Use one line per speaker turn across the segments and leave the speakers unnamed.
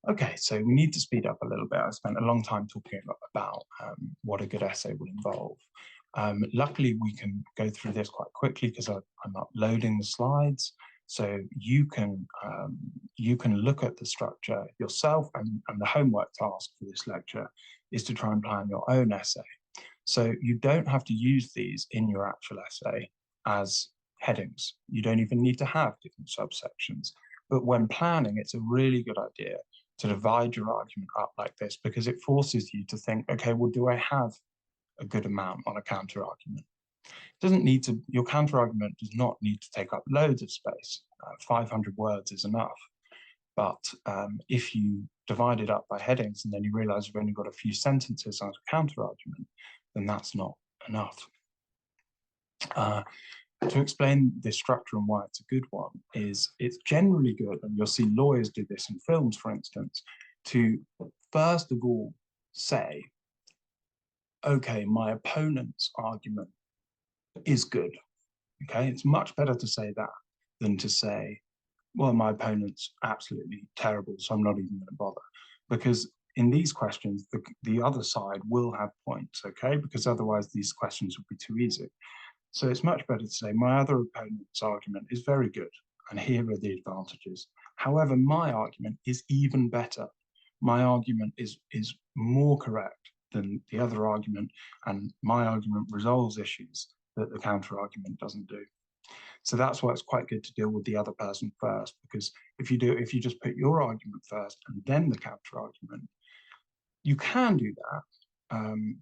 Okay, so we need to speed up a little bit. I spent a long time talking about what a good essay will involve. Luckily, we can go through this quite quickly because I'm uploading the slides, so you can look at the structure yourself. And the homework task for this lecture is to try and plan your own essay. So you don't have to use these in your actual essay as headings. You don't even need to have different subsections. But when planning, it's a really good idea to divide your argument up like this because it forces you to think, okay, well, do I have a good amount on a counter argument? It doesn't need to, your counter argument does not need to take up loads of space. 500 words is enough. But if you divide it up by headings and then you realize you've only got a few sentences on a counter argument, then that's not enough. To explain this structure and why it's a good one is it's generally good, and you'll see lawyers do this in films, for instance, to first of all say, okay, my opponent's argument is good. Okay, it's much better to say that than to say, well, my opponent's absolutely terrible, so I'm not even going to bother. Because in these questions, the other side will have points, okay? Because otherwise these questions would be too easy. So it's much better to say my other opponent's argument is very good, and here are the advantages. However, my argument is even better. My argument is more correct than the other argument, and my argument resolves issues that the counter argument doesn't do. So that's why it's quite good to deal with the other person first, because if you just put your argument first and then the counter argument, you can do that.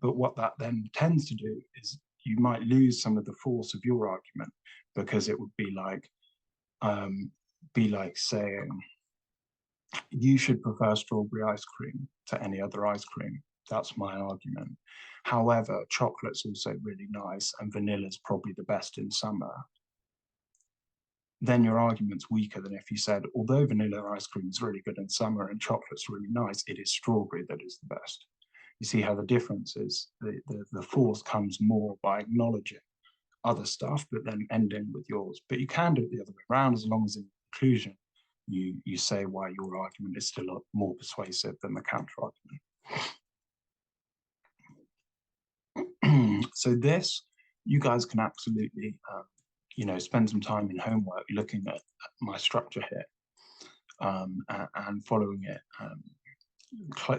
But what that then tends to do is you might lose some of the force of your argument because it would be like saying you should prefer strawberry ice cream to any other ice cream. That's my argument. However, chocolate's also really nice and vanilla's probably the best in summer. Then your argument's weaker than if you said, although vanilla ice cream is really good in summer and chocolate's really nice, it is strawberry that is the best. You see how the difference is. The force comes more by acknowledging other stuff, but then ending with yours. But you can do it the other way around as long as in conclusion you say why your argument is still more persuasive than the counter argument. So this, you guys can absolutely spend some time in homework looking at my structure here and following it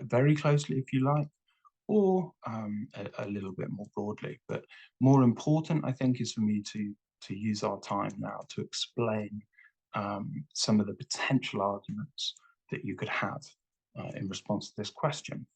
very closely if you like, or a little bit more broadly. But more important, I think, is for me to use our time now to explain some of the potential arguments that you could have in response to this question.